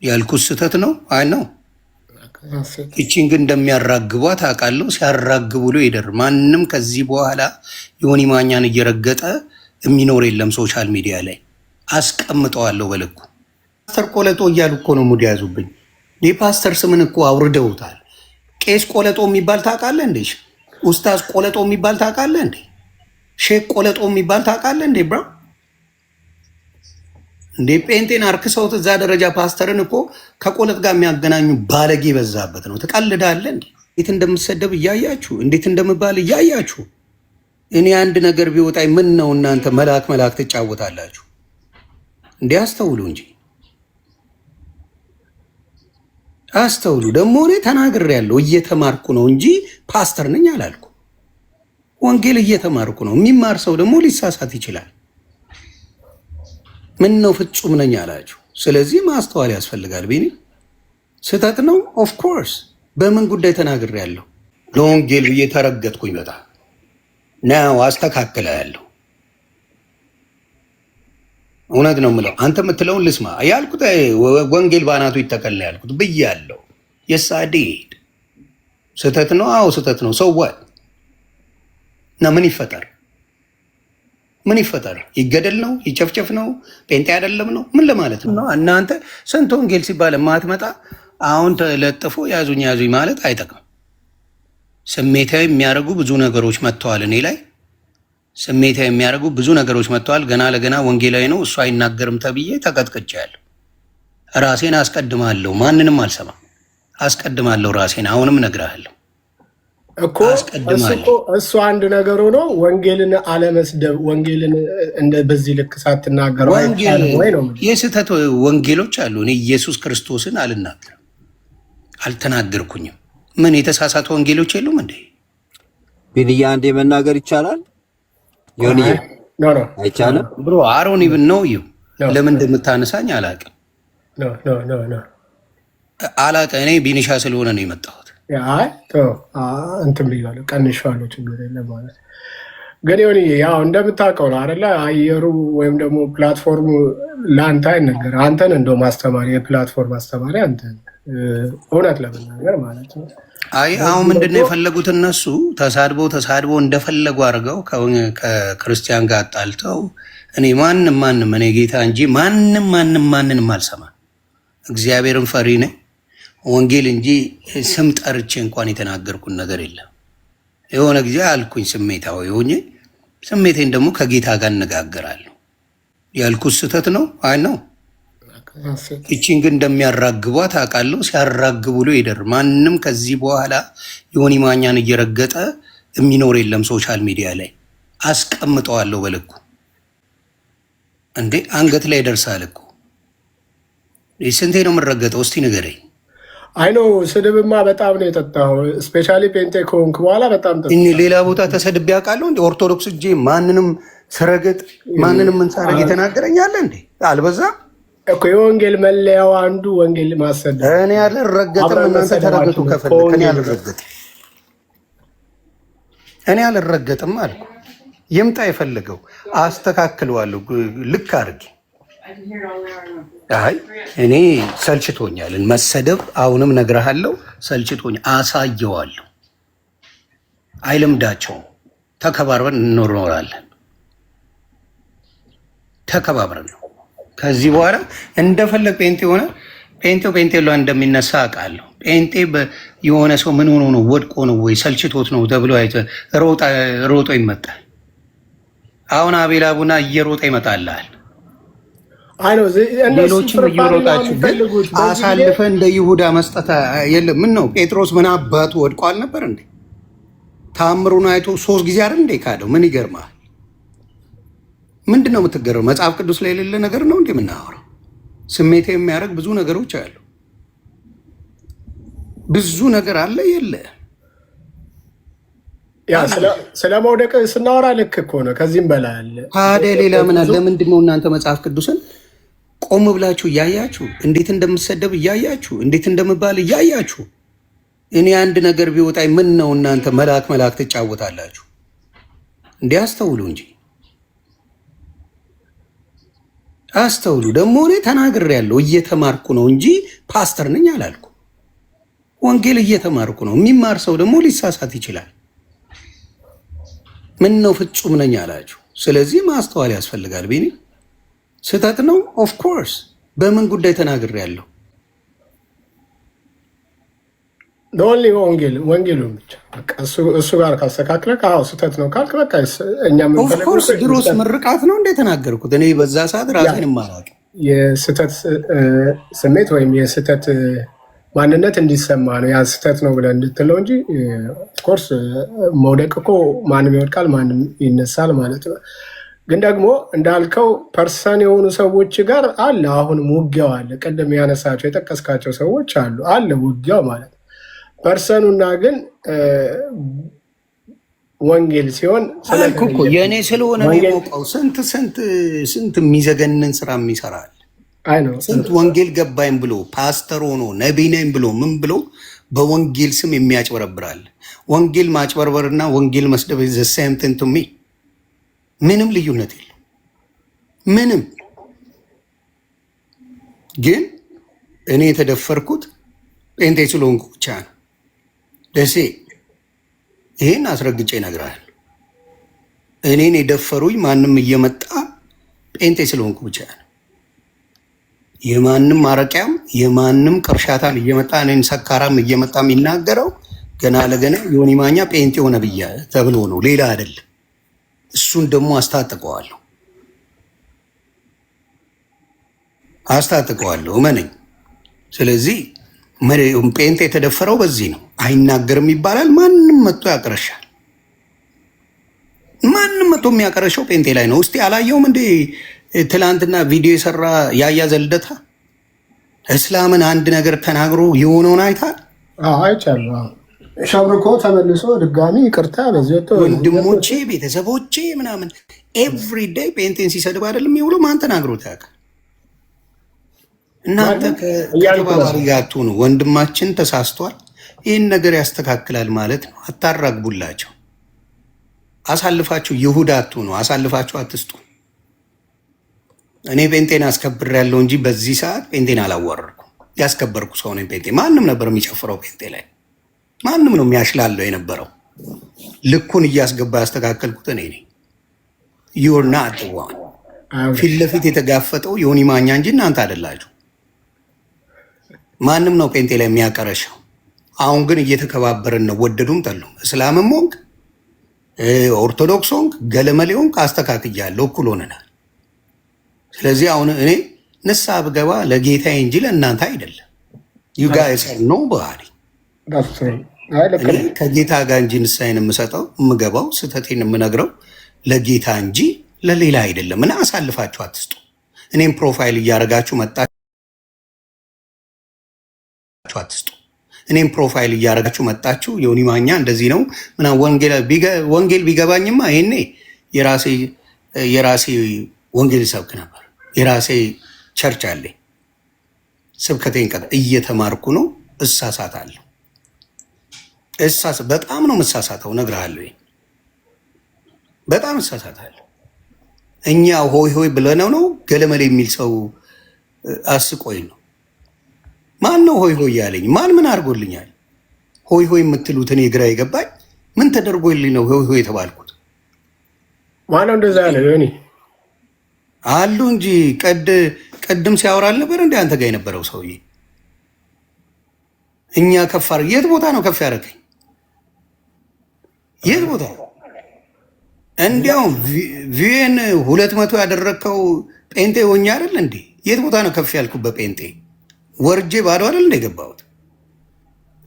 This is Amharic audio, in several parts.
ያልኩት ስህተት ነው። አይ ነው እቺን ግን እንደሚያራግቧት አውቃለሁ። ሲያራግቡ ብሎ ይደር ማንም ከዚህ በኋላ ዮኒ ማኛን እየረገጠ የሚኖር የለም። ሶሻል ሚዲያ ላይ አስቀምጠዋለሁ በልኩ። ፓስተር ቆለጦ እያሉ እኮ ነው ሙድ ያዙብኝ። የፓስተር ስምን እኮ አውርደውታል። ቄስ ቆለጦ የሚባል ታውቃለህ እንዴ? ኡስታዝ ቆለጦ የሚባል ታውቃለህ እንዴ? ሼክ ቆለጦ የሚባል ታውቃለህ እንዴ? ብራ እንዴ ጴንጤን አርክሰውት እዛ ደረጃ ፓስተርን እኮ ከቆለጥ ጋር የሚያገናኙ ባለጌ በዛበት ነው። ትቀልዳለህ እንዴ? እንዴት እንደምሰደብ እያያችሁ፣ እንዴት እንደምባል እያያችሁ። እኔ አንድ ነገር ቢወጣኝ ምን ነው እናንተ መልአክ ትጫወታላችሁ እንዴ? አስተውሉ እንጂ አስተውሉ። ደግሞ እኔ ተናግሬያለሁ፣ እየተማርኩ ነው እንጂ ፓስተር ነኝ አላልኩ። ወንጌል እየተማርኩ ነው። የሚማር ሰው ደግሞ ሊሳሳት ይችላል። ምን ነው ፍጹም ነኝ አላችሁ። ስለዚህ ማስተዋል ያስፈልጋል። ቢኒ ስህተት ነው። ኦፍ ኮርስ በምን ጉዳይ ተናግሬያለሁ? ለወንጌል ብዬ ተረገጥኩኝ። በጣም ነው አስተካክላለሁ። እውነት ነው የምለው። አንተ የምትለውን ልስማ ያልኩት ወንጌል ባናቱ ይተከል ያልኩት ብያለሁ። የሳዴ ስህተት ነው። አዎ ስህተት ነው። ሰው እና ምን ይፈጠር? ምን ይፈጠር? ይገደል ነው? ይጨፍጨፍ ነው? ጴንጤ አይደለም ነው? ምን ለማለት ነው? እናንተ ስንት ወንጌል ሲባል ማትመጣ አሁን ተለጥፎ ያዙኝ ማለት አይጠቅም። ስሜታዊ የሚያደርጉ ብዙ ነገሮች መጥተዋል። እኔ ላይ ስሜታዊ የሚያደርጉ ብዙ ነገሮች መጥተዋል። ገና ለገና ወንጌላዊ ነው እሱ አይናገርም ተብዬ ተቀጥቅጫለሁ። ራሴን አስቀድማለሁ። ማንንም አልሰማም። አስቀድማለሁ ራሴን። አሁንም እነግርሃለሁ እኮ እሱ አንድ ነገር ሆኖ ወንጌልን አለመስደብ፣ ወንጌልን በዚህ ልክ ሳትናገረው የስህተት ወንጌሎች አሉ። እኔ ኢየሱስ ክርስቶስን አልናገርም፣ አልተናገርኩኝም። ምን የተሳሳቱ ወንጌሎች የሉም እንዴ? ቢንያ አንዴ መናገር ይቻላል? ዮኒ አይቻልም ብሮ አሮን ይብን ነው ይው ለምን እንደምታነሳኝ አላውቅም። እኔ ቢኒሻ ስለሆነ ነው የመጣሁት። አይ እንትን ብያለሁ፣ ቀንሼዋለሁ፣ ችግር የለም ማለት ግን ዮኒ ያው እንደምታውቀው ነው አይደለ? አየሩ ወይም ደግሞ ፕላትፎርሙ ለአንተ አይነገር። አንተን እንደው ማስተማሪ የፕላትፎርም አስተማሪ አንተን እውነት ለመናገር ማለት ነው። አይ አሁን ምንድን ነው የፈለጉት እነሱ ተሳድበው እንደፈለጉ አድርገው ከክርስቲያን ጋር አጣልተው። እኔ ማንም እኔ ጌታ እንጂ ማንንም አልሰማም። እግዚአብሔርን ፈሪ ነኝ። ወንጌል እንጂ ስም ጠርቼ እንኳን የተናገርኩን ነገር የለም። የሆነ ጊዜ አልኩኝ ስሜታዊ ሆኜ፣ ስሜቴን ደግሞ ከጌታ ጋር እነጋገራለሁ። ያልኩት ስህተት ነው። አይ ነው እቺን ግን እንደሚያራግቧት አውቃለሁ። ሲያራግቡ ብሎ ይደር ማንም ከዚህ በኋላ ዮኒ ማኛን እየረገጠ የሚኖር የለም። ሶሻል ሚዲያ ላይ አስቀምጠዋለሁ በልኩ። እንዴ አንገት ላይ ደርሳል እኮ። ስንቴ ነው የምረገጠው? እስቲ ንገረኝ። አይኖ ስድብማ በጣም ነው የጠጣው። ስፔሻሊ ፔንቴ ከሆንክ በኋላ በጣም ሌላ ቦታ ተሰድቤ አውቃለሁ። እንደ ኦርቶዶክስ እጄ ማንንም ስረገጥ ማንንም ምንሳረግ የተናገረኛለ እንዴ? አልበዛም እኮ የወንጌል መለያው አንዱ ወንጌል ማሰደብ። እኔ አልረገጥም፣ እናንተ ተረገጡ ከፈለክ። እኔ አልረገጥም አልኩ። ይምጣ የፈለገው አስተካክለዋለሁ ልክ አድርጌ። አይ እኔ ሰልችቶኛል መሰደብ። አሁንም ነግረሃለሁ፣ ሰልችቶኛል። አሳየዋለሁ። አይለምዳቸውም። ተከባብረን እንኖራለን። ተከባብረን ነው ከዚህ በኋላ እንደፈለግ ጴንጤ ሆነ ጴንጤ ላይ እንደሚነሳ አውቃለሁ። ጴንጤ የሆነ ሰው ምን ሆኖ ነው ወድቆ ነው ወይ ሰልችቶት ነው ተብሎ ሮጦ ይመጣል። አሁን አቤል አቡና እየሮጠ ይመጣልሃል። ሌሎችም እየሮጣችሁ ግን አሳልፈ እንደ ይሁዳ መስጠት የለም። ምን ነው ጴጥሮስ ምን አባቱ ወድቆ አልነበር እንዴ? ታምሩን አይቶ 3 ጊዜ አይደል እንዴ ካደው? ምን ይገርማል? ምንድን ነው የምትገረው? መጽሐፍ ቅዱስ ላይ የሌለ ነገር ነው እንዴ የምናወራው? ስሜት የሚያደርግ ብዙ ነገሮች አሉ። ብዙ ነገር አለ። የለ ስለ መውደቅ ስናወራ ልክ እኮ ነው። ከዚህም በላይ አለ። ታዲያ ሌላ ምን አለ? ለምንድን ነው እናንተ መጽሐፍ ቅዱስን ቆም ብላችሁ እያያችሁ እንዴት እንደምሰደብ እያያችሁ እንዴት እንደምባል እያያችሁ እኔ አንድ ነገር ቢወጣኝ ምን ነው እናንተ መልአክ ትጫወታላችሁ? እንዲህ አስተውሉ እንጂ አስተውሉ። ደግሞ እኔ ተናግሬያለሁ፣ እየተማርኩ ነው እንጂ ፓስተር ነኝ አላልኩ። ወንጌል እየተማርኩ ነው። የሚማር ሰው ደግሞ ሊሳሳት ይችላል። ምን ነው ፍጹም ነኝ አላችሁ? ስለዚህ ማስተዋል ያስፈልጋል። ቢኒ ስህተት ነው። ኦፍ ኮርስ በምን ጉዳይ ተናግሬያለሁ? ኦንሊ ወንጌሉን ብቻ እሱ ጋር ካስተካክለ ስህተት ነው ካልክ በቃ እኛ ኦፍኮርስ ድሮስ ምርቃት ነው እንደ ተናገርኩት። እኔ በዛ ሰዓት ራሴን ማራቅ የስህተት ስሜት ወይም የስህተት ማንነት እንዲሰማ ነው ያ ስህተት ነው ብለን እንድትለው እንጂ ኦፍኮርስ መውደቅ እኮ ማንም ይወድቃል፣ ማንም ይነሳል ማለት ነው። ግን ደግሞ እንዳልከው ፐርሰን የሆኑ ሰዎች ጋር አለ አሁንም ውጊያው አለ። ቅድም ያነሳቸው የጠቀስካቸው ሰዎች አለ ውጊያው ማለት ፐርሰኑና ግን ወንጌል ሲሆን እኮ የእኔ ስለሆነ የሚሞቀው ስንት የሚዘገንን ስራ የሚሰራል። ስንት ወንጌል ገባኝ ብሎ ፓስተር ሆኖ ነቢይ ነኝ ብሎ ምን ብሎ በወንጌል ስም የሚያጭበረብራል። ወንጌል ማጭበርበርና ወንጌል መስደብ ዘ ሴም ቲንግ ቱ ሚ። ምንም ልዩነት የለም። ምንም ግን እኔ የተደፈርኩት ጴንጤ ስለሆንኩ ብቻ ነው። ደሴ ይሄን አስረግጬ እነግርሃለሁ። እኔን የደፈሩኝ ማንም እየመጣ ጴንጤ ስለሆንኩ ብቻ ነው። የማንም ማረቂያም የማንም ቅርሻታም እየመጣ እኔን ሰካራም እየመጣ የሚናገረው ገና ለገና ዮኒ ማኛ ጴንጤ ሆነ ብያ ተብሎ ነው፣ ሌላ አይደለም። እሱን ደግሞ አስታጥቀዋለሁ እመነኝ። ስለዚህ ጴንጤ የተደፈረው በዚህ ነው። አይናገርም ይባላል። ማንም መጥቶ ያቀረሻል። ማንም መጥቶ የሚያቀረሸው ጴንጤ ላይ ነው። እስቲ አላየውም እንዴ? ትላንትና ቪዲዮ የሰራ ያያ ዘልደታ እስላምን አንድ ነገር ተናግሮ የሆነውን አይታል? አይቻለሁ። ሸብርኮ ተመልሶ ድጋሚ ይቅርታ ወንድሞቼ ቤተሰቦቼ ምናምን ኤቭሪዴይ ጴንጤን ሲሰድብ አይደለም የሚውለው። ማን ተናግሮት ያውቃል? እናንተ ከተባባሪ ጋር አትሁኑ። ወንድማችን ተሳስቷል፣ ይህን ነገር ያስተካክላል ማለት ነው። አታራግቡላቸው። አሳልፋችሁ ይሁዳ አትሁኑ። አሳልፋችሁ አትስጡ። እኔ ጴንጤን አስከብሬያለሁ እንጂ በዚህ ሰዓት ጴንጤን አላወረድኩም። ያስከበርኩ ሰው ነኝ። ጴንጤ ማንም ነበር የሚጨፍረው ጴንጤ ላይ ማንም ነው የሚያሽላለው የነበረው። ልኩን እያስገባ ያስተካከልኩት እኔ ነኝ። ዩርና አጥዋን ፊት ለፊት የተጋፈጠው ዮኒ ማኛ እንጂ እናንተ አይደላችሁ። ማንም ነው ጴንጤ ላይ የሚያቀረሸው። አሁን ግን እየተከባበርን ነው። ወደዱም ጠሉም፣ እስላምም ሆንክ ኦርቶዶክስ ሆንክ ገለመሌ ሆንክ አስተካክያለሁ፣ እኩል ሆነናል። ስለዚህ አሁን እኔ ንስሐ ብገባ ለጌታዬ እንጂ ለእናንተ አይደለም። ዩ ጋይስ ኖ ባህሪ ከጌታ ጋር እንጂ ንስሐዬን የምሰጠው የምገባው ስህተቴን የምነግረው ለጌታ እንጂ ለሌላ አይደለም። እና አሳልፋችሁ አትስጡ። እኔም ፕሮፋይል እያረጋችሁ መጣችሁ ዮኒ ማኛ እንደዚህ ነው ምናምን ወንጌል ቢገባኝማ ይሄኔ የራሴ ወንጌል ሰብክ ነበር። የራሴ ቸርች አለኝ። ስብከቴን እየተማርኩ ነው። እሳሳታለሁ። በጣም ነው የምሳሳተው፣ እነግርሃለሁ። በጣም እሳሳታለሁ። እኛ ሆይ ሆይ ብለነው ነው ገለመሌ የሚል ሰው አስቆኝ ነው። ማን ነው ሆይ ሆይ ያለኝ? ምን አድርጎልኛል? ሆይ ሆይ የምትሉት እኔ ግራ የገባኝ ምን ተደርጎልኝ ነው ሆይ ሆይ የተባልኩት? ማነው እንደዛ ያለ? ዮኒ አሉ እንጂ ቅድም ሲያወራ አልነበር እንደ አንተ ጋር የነበረው ሰውዬ? እኛ ከፍ አድርገህ የት ቦታ ነው ከፍ ያደረገኝ? የት ቦታ? እንዲያውም ቪኤን 200 ያደረግከው ጴንጤ ሆኜ አይደል እንዴ? የት ቦታ ነው ከፍ ያልኩት? በጴንጤ ወርጄ ባዶ አይደል እንደ ገባሁት?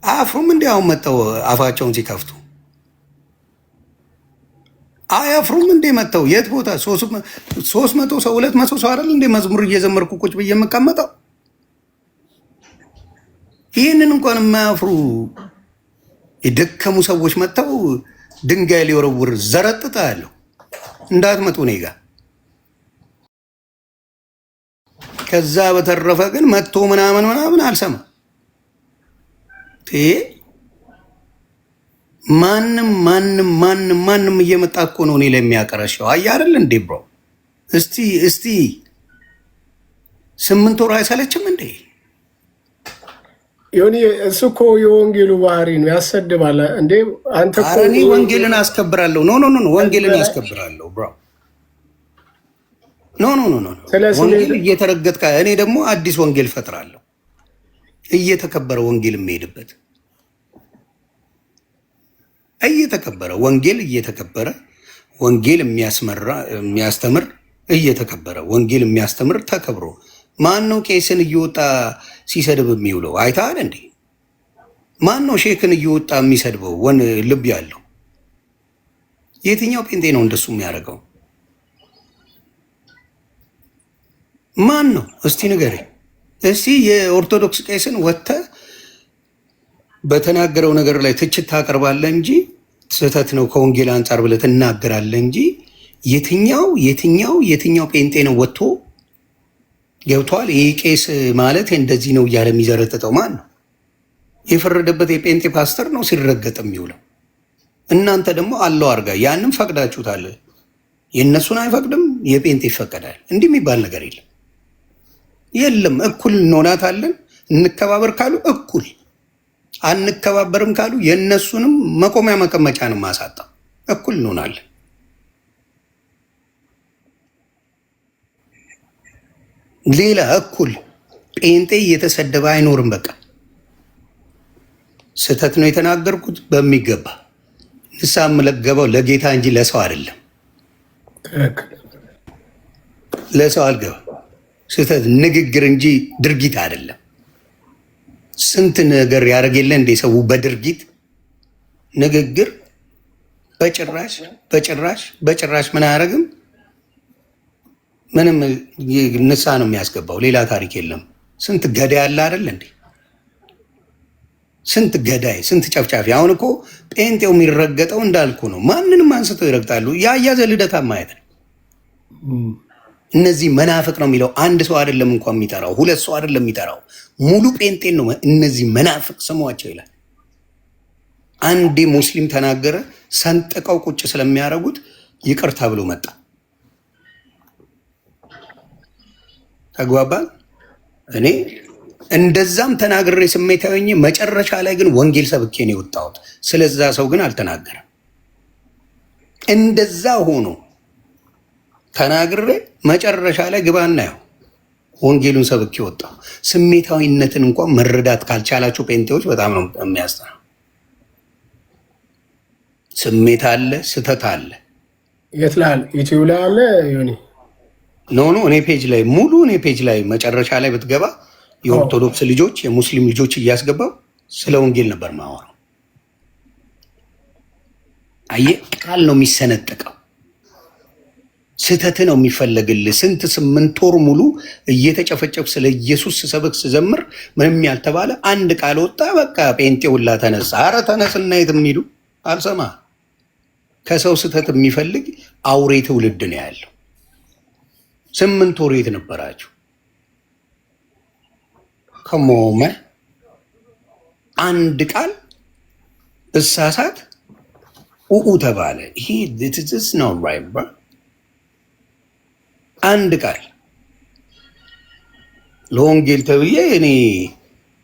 አያፍሩም? እንዲያውም መጠው አፋቸውን ሲከፍቱ አያፍሩም እንዴ? መጥተው የት ቦታ 300 ሰው 200 ሰው አይደል እንዴ መዝሙር እየዘመርኩ ቁጭ ብዬ የምቀመጠው? ይህንን እንኳን የማያፍሩ የደከሙ ሰዎች መጥተው ድንጋይ ሊወረውር ዘረጥጣ ያለው እንዳትመጡ እኔ ጋ። ከዛ በተረፈ ግን መጥቶ ምናምን አልሰማ። ማንም እየመጣ እኮ ነው እኔ ለሚያቀረሸው። አየህ አይደል እንዴ ብሮ? እስቲ 8 ወር አይሰለችም እንዴ? ዮኒ እሱ እኮ የወንጌሉ ባህሪ ነው፣ ያሰድባል እንዴ አንተ እኮ። እኔ ወንጌልን አስከብራለሁ። ኖ ወንጌልን አስከብራለሁ ብሮ። ኖ ወንጌል እየተረገጥካ፣ እኔ ደግሞ አዲስ ወንጌል ፈጥራለሁ፣ እየተከበረ ወንጌል የሚሄድበት እየተከበረ ወንጌል እየተከበረ ወንጌል የሚያስተምር እየተከበረ ወንጌል የሚያስተምር ተከብሮ። ማን ነው ቄስን እየወጣ ሲሰድብ የሚውለው? አይተሃል እንዴ? ማን ነው ሼክን እየወጣ የሚሰድበው? ልብ ያለው የትኛው ጴንጤ ነው እንደሱ የሚያደርገው? ማን ነው እስቲ ንገረኝ። እስቲ የኦርቶዶክስ ቄስን ወጥተህ በተናገረው ነገር ላይ ትችት ታቀርባለህ እንጂ ስህተት ነው ከወንጌል አንጻር ብለህ ትናገራለህ እንጂ የትኛው ጴንጤ ነው ወጥቶ ገብቷል ይህ ቄስ ማለት እንደዚህ ነው እያለ የሚዘረጥጠው? ማን ነው? የፈረደበት የጴንጤ ፓስተር ነው ሲረገጥ የሚውለው። እናንተ ደግሞ አለው አርጋ ያንም ፈቅዳችሁታል። የእነሱን አይፈቅድም፣ የጴንጤ ይፈቀዳል። እንዲህ የሚባል ነገር የለም። እኩል እንሆናታለን እንከባበር ካሉ እኩል፣ አንከባበርም ካሉ የእነሱንም መቆሚያ መቀመጫ ነው ማሳጣው። እኩል እንሆናለን። ሌላ እኩል ጴንጤ እየተሰደበ አይኖርም። በቃ ስህተት ነው የተናገርኩት በሚገባ ንስሐ የምገባው ለጌታ እንጂ ለሰው አይደለም። ለሰው አልገባም። ስህተት ንግግር እንጂ ድርጊት አይደለም። ስንት ነገር ያደርግ የለ እንደ ሰው በድርጊት ንግግር በጭራሽ ምን አያደርግም። ምንም ንስሐ ነው የሚያስገባው። ሌላ ታሪክ የለም። ስንት ገዳይ አለ አይደል እንዴ? ስንት ገዳይ፣ ስንት ጨፍጫፊ። አሁን እኮ ጴንጤው የሚረገጠው እንዳልኩ ነው። ማንንም አንስተው ይረግጣሉ። የአያዘ ልደታ ማየት ነው። እነዚህ መናፍቅ ነው የሚለው አንድ ሰው አይደለም እንኳን የሚጠራው፣ 2 ሰው አይደለም የሚጠራው፣ ሙሉ ጴንጤን ነው እነዚህ መናፍቅ ስሟቸው ይላል። አንዴ ሙስሊም ተናገረ፣ ሰንጥቀው ቁጭ ስለሚያደርጉት ይቅርታ ብሎ መጣ። ተግባባል። እኔ እንደዛም ተናግሬ ስሜታዊ መጨረሻ ላይ ግን ወንጌል ሰብኬ ነው የወጣሁት። ስለዛ ሰው ግን አልተናገረም። እንደዛ ሆኖ ተናግሬ መጨረሻ ላይ ግባ እናየው ወንጌሉን ሰብኬ ወጣሁ። ስሜታዊነትን እንኳን መረዳት ካልቻላችሁ ጴንጤዎች በጣም ነው የሚያስጠናው። ስሜት አለ፣ ስተት አለ። የት ላይ ዩቲዩብ ላይ አለ ዮኒ? ኖ እኔ ፔጅ ላይ ሙሉ እኔ ፔጅ ላይ መጨረሻ ላይ ብትገባ የኦርቶዶክስ ልጆች የሙስሊም ልጆች እያስገባው ስለ ወንጌል ነበር ማወራው። አየህ ቃል ነው የሚሰነጥቀው፣ ስህተት ነው የሚፈለግልህ። ስንት 8 ወር ሙሉ እየተጨፈጨፍ ስለ ኢየሱስ ሰበክ ስዘምር ምንም ያልተባለ አንድ ቃል ወጣ። በቃ ጴንጤ ሁላ ተነሳ። አረ ተነስና የት የሚሉ አልሰማ። ከሰው ስህተት የሚፈልግ አውሬ ትውልድ ነው ያለው። 8 ወር የት ነበራችሁ? ከሞመ አንድ ቃል እሳሳት ኡኡ ተባለ። ይሄ this ነው right bro። አንድ ቃል ለወንጌል ተብዬ እኔ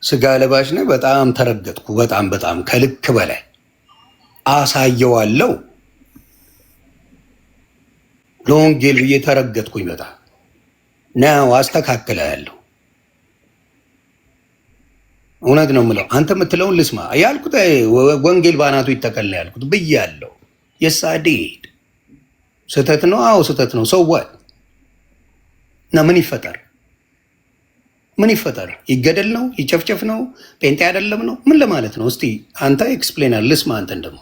ስጋ ለባሽ ነኝ። በጣም ተረገጥኩ። በጣም ከልክ በላይ አሳየዋለሁ። ለወንጌል ብዬ ተረገጥኩኝ። በጣም ነው አስተካክላለሁ። እውነት ነው የምለው። አንተ የምትለውን ልስማ ያልኩት ወንጌል ባናቱ ይተከል ያልኩት ብያለሁ። የሳዴድ ስህተት ነው። አዎ ስህተት ነው። ሰው what እና ምን ይፈጠር? ይገደል ነው? ይጨፍጨፍ ነው? ጴንጤ አይደለም ነው? ምን ለማለት ነው? እስቲ አንተ ኤክስፕሌናል ልስማ። አንተን ደግሞ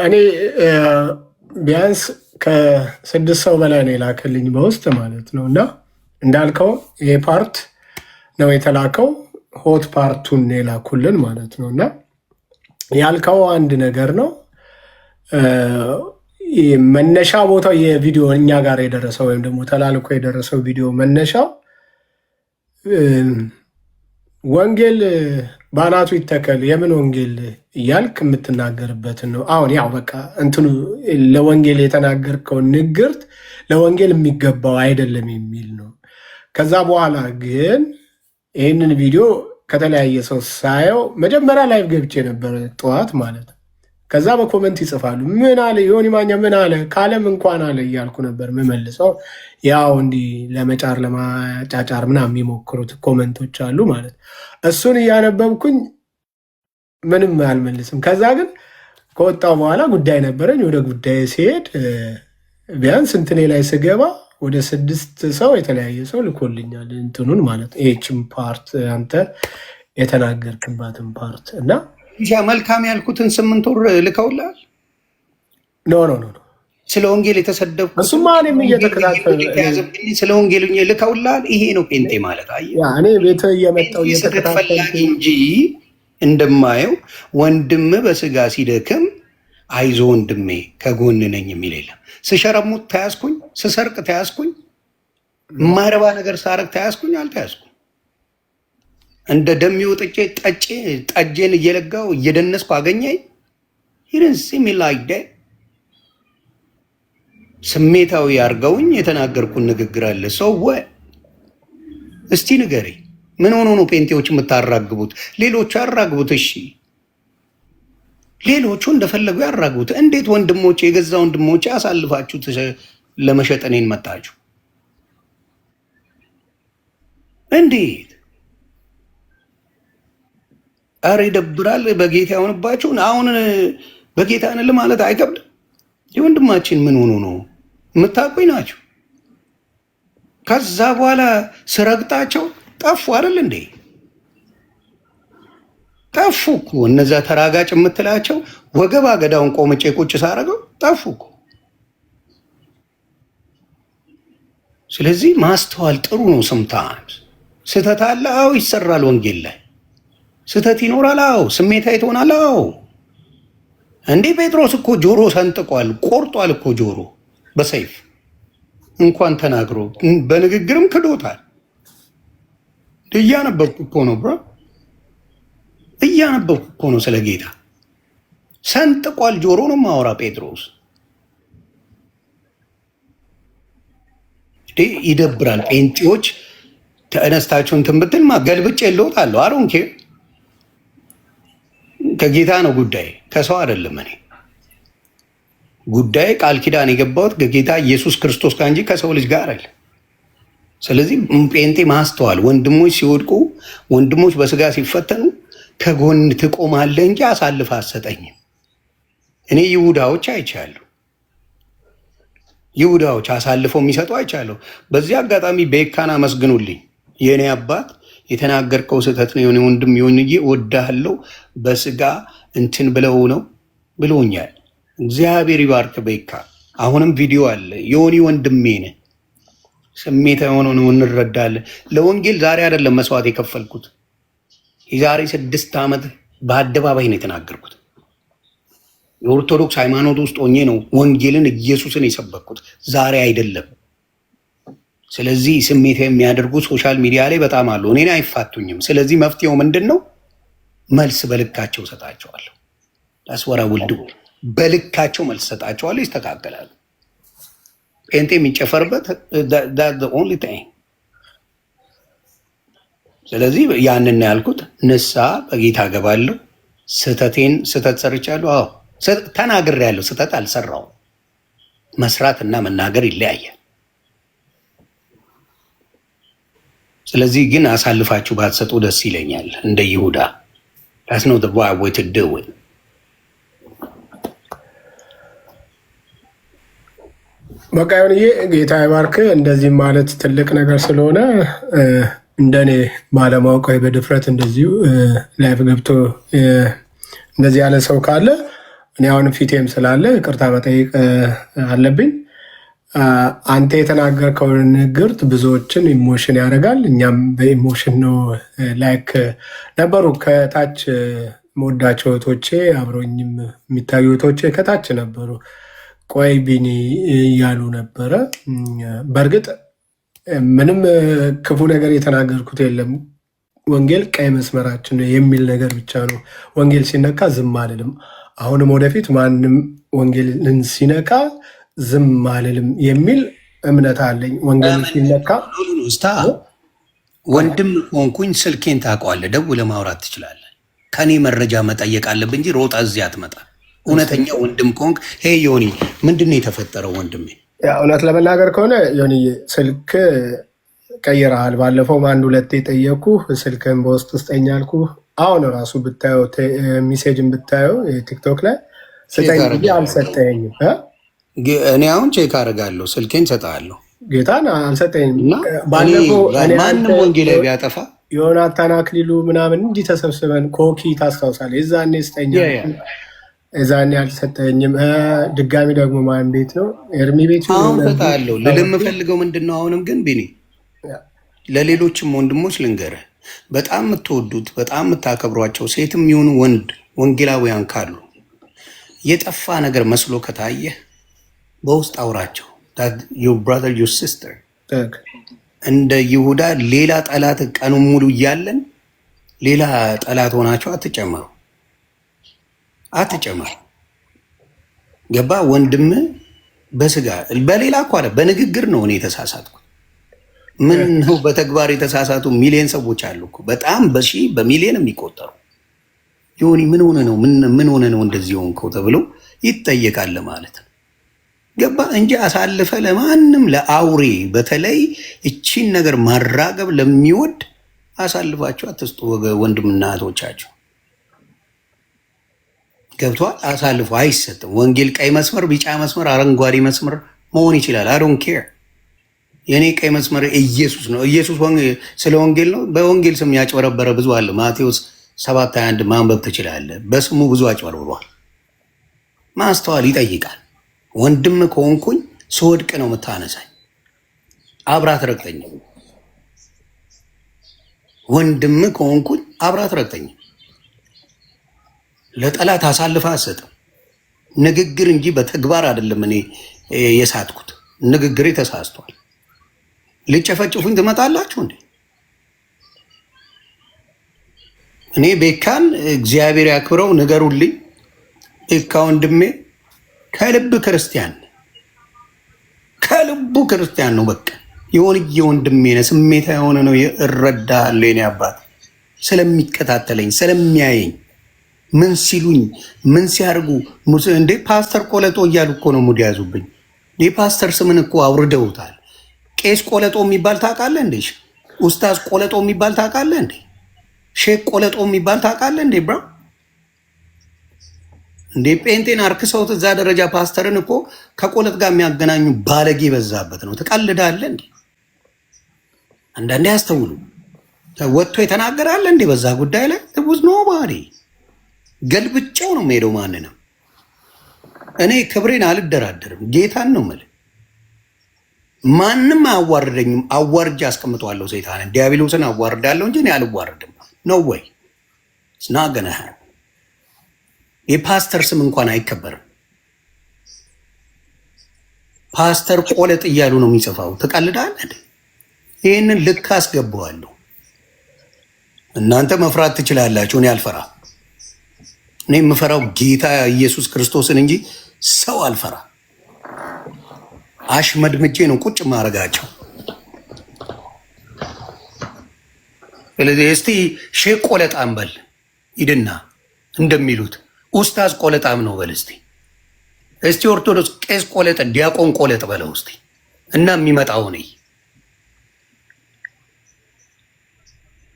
እኔ ቢያንስ ከ6 ሰው በላይ ነው የላከልኝ በውስጥ ማለት ነው። እና እንዳልከው ይሄ ፓርት ነው የተላከው፣ ሆት ፓርቱን የላኩልን ማለት ነው። እና ያልከው አንድ ነገር ነው። መነሻ ቦታው የቪዲዮ እኛ ጋር የደረሰው ወይም ደግሞ ተላልኮ የደረሰው ቪዲዮ መነሻው ወንጌል በአናቱ ይተከል የምን ወንጌል እያልክ የምትናገርበትን ነው። አሁን ያው በቃ እንትኑ ለወንጌል የተናገርከው ንግርት ለወንጌል የሚገባው አይደለም የሚል ነው። ከዛ በኋላ ግን ይህንን ቪዲዮ ከተለያየ ሰው ሳየው መጀመሪያ ላይቭ ገብቼ ነበረ ጠዋት ማለት ነው። ከዛ በኮመንት ይጽፋሉ ምን አለ ዮኒ ማኛ ምን አለ ካለም እንኳን አለ እያልኩ ነበር የምመልሰው። ያው እንዲህ ለመጫር ለማጫጫር ምናምን የሚሞክሩት ኮመንቶች አሉ ማለት እሱን እያነበብኩኝ ምንም አልመልስም። ከዛ ግን ከወጣው በኋላ ጉዳይ ነበረኝ። ወደ ጉዳይ ሲሄድ ቢያንስ እንትኔ ላይ ስገባ ወደ 6 ሰው የተለያየ ሰው ልኮልኛል እንትኑን ማለት ይህችም ፓርት አንተ የተናገርክባትን ፓርት እና መልካም ያልኩትን 8 ወር ልከውላል። ኖ ስለ ወንጌል የተሰደብኩ እሱማ እኔም እየተከታተል ስለ ወንጌል ልከውላል። ይሄ ነው ጴንጤ ማለት። እኔ ቤት እየመጣሁ እየተከታተል እንጂ እንደማየው ወንድም በስጋ ሲደክም አይዞ ወንድሜ ከጎን ነኝ የሚል የለም። ስሸረሙት ተያዝኩኝ፣ ስሰርቅ ተያዝኩኝ፣ ማረባ ነገር ሳረግ ተያዝኩኝ፣ አልተያዝኩኝ። እንደ ደሚው ጠጄን እየለጋው እየደነስኩ አገኘኝ። ይርንስ የሚላይደ ስሜታዊ አርገውኝ የተናገርኩን ንግግር አለ። ሰው እስቲ ንገሬ፣ ምን ሆኖ ነው ጴንጤዎች የምታራግቡት? ሌሎቹ ያራግቡት። እሺ ሌሎቹ እንደፈለጉ ያራግቡት። እንዴት ወንድሞቼ፣ የገዛ ወንድሞቼ አሳልፋችሁ ለመሸጥ እኔን መጣችሁ? እንዴት? አረ ይደብራል። በጌታ የሆንባችሁ አሁን በጌታ እንል ማለት አይከብድም። የወንድማችን ምን ሆኖ ነው የምታውቁኝ ናቸው። ከዛ በኋላ ስረግጣቸው ጠፉ አይደል እንዴ? ጠፉ እኮ እነዛ ተራጋጭ የምትላቸው ወገባ ገዳውን ቆምጬ ቁጭ ሳረገው ጠፉ እኮ። ስለዚህ ማስተዋል ጥሩ ነው። ሰምታይምስ ስህተት አለ። አዎ ይሰራል። ወንጌል ላይ ስህተት ይኖራል። አዎ ስሜታዊ ትሆናለህ። አዎ እንዴ ጴጥሮስ እኮ ጆሮ ሰንጥቋል፣ ቆርጧል እኮ ጆሮ በሰይፍ እንኳን ተናግሮ በንግግርም ክዶታል። እያነበብኩ እኮ ነው ብሮ፣ እያነበብኩ እኮ ነው። ስለ ጌታ ሰንጥቋል ጆሮ ነው ማወራ ጴጥሮስ። ይደብራል። ጴንጤዎች ተነስታችሁ እንትን ብትል ገልብጬ እልዎታለሁ። አሮንኬ ከጌታ ነው ጉዳይ፣ ከሰው አይደለም። እኔ ጉዳይ ቃል ኪዳን የገባሁት ከጌታ ኢየሱስ ክርስቶስ ጋር እንጂ ከሰው ልጅ ጋር አይደለም። ስለዚህ ጴንጤ ማስተዋል፣ ወንድሞች ሲወድቁ፣ ወንድሞች በስጋ ሲፈተኑ ከጎን ትቆማለህ እንጂ አሳልፈ አትሰጠኝም። እኔ ይሁዳዎች አይቻለሁ። ይሁዳዎች አሳልፈው የሚሰጡ አይቻለሁ። በዚህ አጋጣሚ ቤካን አመስግኑልኝ። የእኔ አባት የተናገርከው ስህተት ነው፣ የሆነ ወንድም የሆንዬ እወድሃለሁ በስጋ እንትን ብለው ነው ብሎኛል። እግዚአብሔር ይባርክ ቤካ። አሁንም ቪዲዮ አለ። የሆኒ ወንድሜ ነህ፣ ስሜት የሆነ ነው እንረዳለን። ለወንጌል ዛሬ አይደለም መስዋዕት የከፈልኩት፣ የዛሬ 6 ዓመት በአደባባይ ነው የተናገርኩት። የኦርቶዶክስ ሃይማኖት ውስጥ ሆኜ ነው ወንጌልን ኢየሱስን የሰበኩት፣ ዛሬ አይደለም። ስለዚህ ስሜት የሚያደርጉ ሶሻል ሚዲያ ላይ በጣም አሉ። እኔን አይፋቱኝም። ስለዚህ መፍትሄው ምንድን ነው? መልስ በልካቸው ሰጣቸዋለሁ። ዳስወራ ውልዱ በልካቸው መልስ ሰጣቸዋለሁ፣ ይስተካከላሉ። ጴንጤ የሚጨፈርበት ኦንሊ ታይም። ስለዚህ ያንን ያልኩት ንስሐ በጌታ ገባለሁ። ስህተት ሰርቻለሁ። አዎ ተናግሬያለሁ። ስህተት አልሰራውም። መስራት እና መናገር ይለያያል። ስለዚህ ግን አሳልፋችሁ ባትሰጡ ደስ ይለኛል። እንደ ይሁዳ that's not the right way to do it። በቃ ይሁንዬ፣ ጌታ ይባርክ። እንደዚህ ማለት ትልቅ ነገር ስለሆነ እንደኔ ባለማወቅ ወይ በድፍረት እንደዚሁ ላይፍ ገብቶ እንደዚህ ያለ ሰው ካለ እኔ አሁን ፊቴም ስላለ ይቅርታ መጠየቅ አለብኝ። አንተ የተናገርከው ንግርት ብዙዎችን ኢሞሽን ያደርጋል። እኛም በኢሞሽን ነው ላይክ ነበሩ። ከታች መወዳቸው እህቶቼ አብሮኝም የሚታዩ እህቶቼ ከታች ነበሩ። ቆይ ቢኒ እያሉ ነበረ። በእርግጥ ምንም ክፉ ነገር የተናገርኩት የለም። ወንጌል ቀይ መስመራችን ነው የሚል ነገር ብቻ ነው። ወንጌል ሲነካ ዝም አልልም። አሁንም ወደፊት ማንም ወንጌልን ሲነካ ዝም አልልም የሚል እምነት አለኝ። ወንጌል ሲነካ ወንድም ሆንኩኝ ስልኬን ታውቀዋለህ፣ ደውለህ ማውራት ትችላለህ። ከኔ መረጃ መጠየቅ አለብህ እንጂ ሮጣ እዚያ አትመጣ። እውነተኛ ወንድም ከሆንክ ሄይ ዮኒ ምንድን ነው የተፈጠረው ወንድሜ? እውነት ለመናገር ከሆነ ዮኒ ስልክ ቀይረሃል። ባለፈውም 1-2 የጠየኩህ ስልክህን በውስጥ ስጠኝ አልኩህ። አሁን ራሱ ብታየው ሜሴጅን ብታየው ቲክቶክ ላይ ስጠኝ ጊዜ አልሰጠኝም። እኔ አሁን ቼክ አደርጋለሁ፣ ስልኬን ሰጠሃለሁ። ጌታን አልሰጠኝም። ባለፈው ማንም ወንጌላዊ ቢያጠፋ ዮናታን አክሊሉ ምናምን እንዲህ ተሰብስበን ኮኪ ታስታውሳለህ? የዛኔ ስጠኛ የዛኔ አልሰጠኝም። ድጋሚ ደግሞ ማን ቤት ነው ኤርሚ ቤት አሁን ሰጠሃለሁ። ልል የምፈልገው ምንድን ነው አሁንም ግን ቢኒ ለሌሎችም ወንድሞች ልንገርህ፣ በጣም የምትወዱት በጣም የምታከብሯቸው ሴትም ይሁኑ ወንድ ወንጌላውያን ካሉ የጠፋ ነገር መስሎ ከታየህ በውስጥ አውራቸው። your brother your sister እንደ ይሁዳ ሌላ ጠላት ቀኑን ሙሉ እያለን ሌላ ጠላት ሆናቸው አትጨመሩ። ገባ? ወንድም በስጋ በሌላ እኮ አለ በንግግር ነው እኔ የተሳሳትኩት። ምን ነው በተግባር የተሳሳቱ ሚሊዮን ሰዎች አሉ እኮ በጣም በሺህ በሚሊዮን የሚቆጠሩ። ዮኒ ምን ሆነ ነው እንደዚህ ሆንከው ተብሎ ይጠየቃል ማለት ነው። ገባ? እንጂ አሳልፈ ለማንም ለአውሬ በተለይ እቺን ነገር ማራገብ ለሚወድ አሳልፋቸው አትስጡ። ወንድምና እህቶቻቸው ገብቷል? አሳልፎ አይሰጥም። ወንጌል ቀይ መስመር፣ ቢጫ መስመር፣ አረንጓዴ መስመር መሆን ይችላል። አይ ዶንት ኬር። የኔ ቀይ መስመር ኢየሱስ ነው። ኢየሱስ ስለ ወንጌል ነው። በወንጌል ስም ያጭበረበረ ብዙ አለ። ማቴዎስ 7:21 ማንበብ ትችላለህ። በስሙ ብዙ አጭበርብሯል። ማስተዋል ይጠይቃል። ወንድም ከሆንኩኝ ስወድቅ ነው የምታነሳኝ፣ አብራት ረግጠኝ። ወንድም ከሆንኩኝ አብራት ረግጠኝ። ለጠላት አሳልፈ አሰጥም። ንግግር እንጂ በተግባር አይደለም። እኔ የሳትኩት ንግግሬ ተሳስቷል። ልጨፈጭፉኝ ትመጣላችሁ እንዴ? እኔ ቤካን እግዚአብሔር ያክብረው ንገሩልኝ። ቤካ ወንድሜ ከልብ ክርስቲያን ነው። በቃ የሆንዬ ወንድሜ ነህ። ስሜታ የሆነ ነው እረዳለሁ። የኔ አባት ስለሚከታተለኝ ስለሚያየኝ ምን ሲሉኝ ምን ሲያርጉ እንዴ ፓስተር ቆለጦ እያሉ እኮ ነው ሙድ ያዙብኝ። የፓስተር ስምን እኮ አውርደውታል። ቄስ ቆለጦ የሚባል ታውቃለህ እንዴ? ኡስታዝ ቆለጦ የሚባል ታውቃለህ እንዴ? ሼክ ቆለጦ የሚባል ታውቃለህ እንዴ? ብራ እንዴ ጴንጤን አርክሰውት እዛ ደረጃ ፓስተርን እኮ ከቆለጥ ጋር የሚያገናኙ ባለጌ በዛበት ነው። ትቀልዳለህ እንዴ? አንዳንዴ ያስተውሉ። ወጥቶ የተናገራለ እንዴ በዛ ጉዳይ ላይ ውዝ ኖባዲ ገልብጫው ነው የምሄደው። ማንንም እኔ ክብሬን አልደራደርም። ጌታን ነው የምልህ። ማንም አያዋርደኝም። አዋርጃ አስቀምጠዋለሁ። ሰይጣንን ዲያብሎስን አዋርዳለሁ እንጂ እኔ አልዋርድም። ነው ወይ ስናገና የፓስተር ስም እንኳን አይከበርም። ፓስተር ቆለጥ እያሉ ነው የሚጽፋው። ትቀልዳለህ። ይህንን ልክ አስገባዋለሁ። እናንተ መፍራት ትችላላችሁ። እኔ አልፈራ። እኔ የምፈራው ጌታ ኢየሱስ ክርስቶስን እንጂ ሰው አልፈራ። አሽመድምጄ ነው ቁጭ ማረጋቸው። ስለዚህ እስቲ ሼክ ቆለጣም በል ሂድና እንደሚሉት ኡስታዝ ቆለጣም ነው በል እስቲ ኦርቶዶክስ ቄስ ቆለጥ ዲያቆን ቆለጥ በለው እስቲ እና የሚመጣው ነኝ።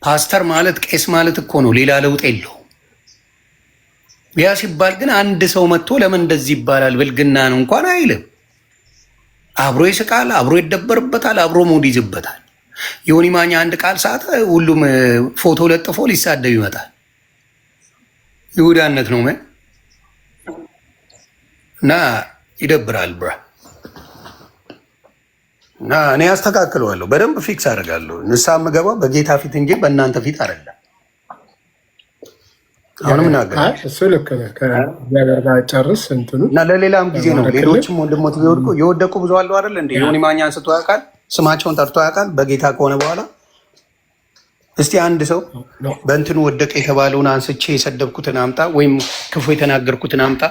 ፓስተር ማለት ቄስ ማለት እኮ ነው። ሌላ ለውጥ የለው። ያ ሲባል ግን አንድ ሰው መጥቶ ለምን እንደዚህ ይባላል ብልግና ነው እንኳን አይልም። አብሮ ይስቃል፣ አብሮ ይደበርበታል፣ አብሮ ሙድ ይዝበታል። ዮኒ ማኛ አንድ ቃል ሰዓት ሁሉም ፎቶ ለጥፎ ሊሳደብ ይመጣል። ይሁዳነት ነው እና ይደብራል ብራ እና እኔ አስተካክለዋለሁ። በደንብ ፊክስ አደርጋለሁ። ንስሓ የምገባው በጌታ ፊት እንጂ በእናንተ ፊት አይደለም። አሁንም ናገር እሱ ልክ ነህ። ከእግዚአብሔር ጋር ጨርስ እንትኑ እና ለሌላም ጊዜ ነው። ሌሎችም ወንድሞች የወደቁ ብዙ አሉ አይደል እንዴ? ዮኒ ማኛ አንስቶ ያውቃል፣ ስማቸውን ጠርቶ ያውቃል። በጌታ ከሆነ በኋላ እስቲ አንድ ሰው በእንትኑ ወደቀ የተባለውን አንስቼ የሰደብኩትን አምጣ፣ ወይም ክፉ የተናገርኩትን አምጣ።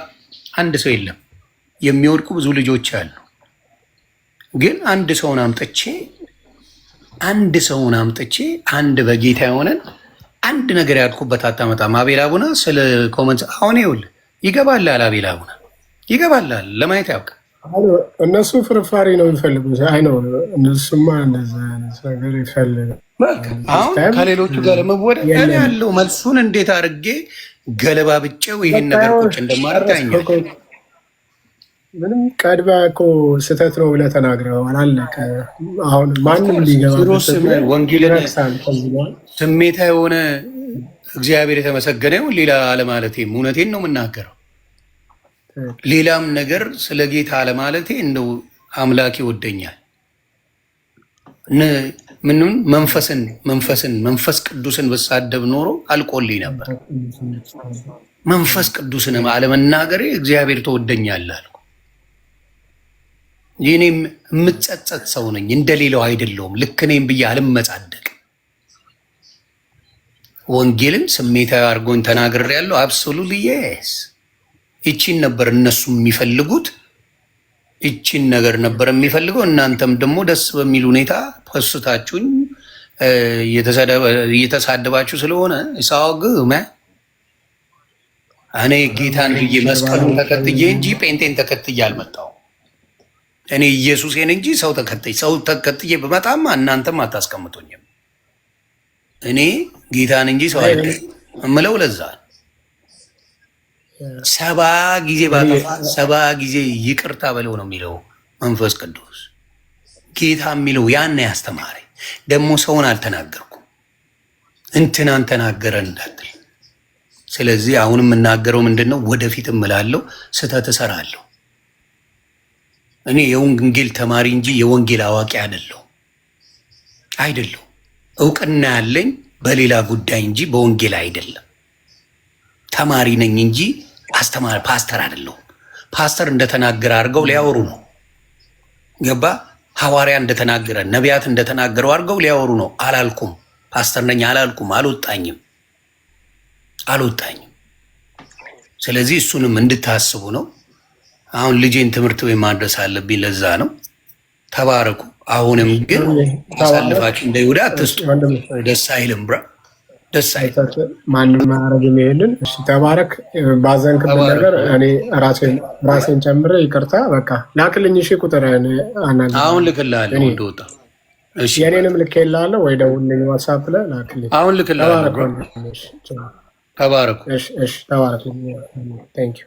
አንድ ሰው የለም። የሚወድቁ ብዙ ልጆች አሉ። ግን አንድ ሰውን አምጥቼ አንድ በጌታ የሆነን አንድ ነገር ያልኩበት አታመጣም። አቤል አቡና ስለ ኮመንት አሁን ይኸውልህ ይገባላል። አቤል አቡና ይገባላል። ለማየት ያውቃል። እነሱ ፍርፋሪ ነው የሚፈልጉት። አይ ነው እነሱማ እንደዛ ነገር ይፈልጋል። አሁን ከሌሎቹ ጋር ለመወደድ እኔ ያለው መልሱን እንዴት አድርጌ ገለባ ብጬው ይሄን ነገር ቁጭ እንደማድረግ ታኛል። ምንም ቀድባ እኮ ስህተት ነው ብለህ ተናግረዋል። አለቀ። አሁን ማንም ሊገባ ወንጌልን ስሜታ የሆነ እግዚአብሔር የተመሰገነ ይሁን ሌላ አለማለቴም እውነቴን ነው የምናገረው። ሌላም ነገር ስለ ጌታ አለማለቴ እንደው አምላክ ይወደኛል። ምንም መንፈስ ቅዱስን በሳደብ ኖሮ አልቆልኝ ነበር። መንፈስ ቅዱስን አለመናገሬ እግዚአብሔር ተወደኛል አልኩ። ይህኔ የምጸጸት ሰው ነኝ፣ እንደሌላው አይደለውም። ልክ ነኝ ብዬ አልመጻደቅ። ወንጌልን ስሜታዊ አድርጎኝ ተናግሬያለሁ። አብሶሉትሊ የስ ይቺን ነበር እነሱ የሚፈልጉት፣ ይቺን ነገር ነበር የሚፈልገው። እናንተም ደግሞ ደስ በሚል ሁኔታ ፖስታችሁኝ እየተሳደባችሁ ስለሆነ ሳውግ እኔ ጌታን ብዬ መስቀሉን ተከትዬ እንጂ ጴንጤን ተከትዬ አልመጣሁም። እኔ ኢየሱሴን እንጂ ሰው ተከትዬ በመጣም እናንተም አታስቀምጡኝም። እኔ ጌታን እንጂ ሰው አይደለም እምለው ለዛ 70 ጊዜ ባጠፋ 70 ጊዜ ይቅርታ በለው ነው የሚለው መንፈስ ቅዱስ። ጌታ የሚለው ያን ያስተማረኝ ደግሞ ሰውን አልተናገርኩም፣ እንትናን ተናገረ እንዳትል። ስለዚህ አሁን የምናገረው ምንድን ነው? ወደፊት እምላለሁ፣ ስህተት እሰራለሁ። እኔ የወንጌል ተማሪ እንጂ የወንጌል አዋቂ አይደለሁ። እውቅና ያለኝ በሌላ ጉዳይ እንጂ በወንጌል አይደለም። ተማሪ ነኝ እንጂ አስተማሪ ፓስተር አይደለሁም። ፓስተር እንደተናገረ አድርገው ሊያወሩ ነው። ገባ? ሐዋርያ እንደተናገረ ነቢያት እንደተናገረው አድርገው ሊያወሩ ነው። አላልኩም፣ ፓስተር ነኝ አላልኩም። አልወጣኝም። ስለዚህ እሱንም እንድታስቡ ነው። አሁን ልጄን ትምህርት ቤት ማድረስ አለብኝ። ለዛ ነው። ተባረኩ። አሁንም ግን አሳልፋችሁ እንደ ይሁዳ አትስጡ። ደስ አይልም ብራ፣ ደስ አይልም። ማንም ማረግ የሚሄልን። እሺ ተባረክ። ባዘንክበት ነገር እኔ ራሴን ጨምሬ ይቅርታ በቃ ላክልኝ። እሺ ቁጥር አሁን ልክልሃለሁ እንደወጣ። እሺ የኔንም ልኬልሃለሁ ወይ ደውልልኝ ዋትስአፕ ላይ ላክልኝ። አሁን ልክልሃለሁ። ተባረኩ። እሺ ተባረክ። ቴንክ ዩ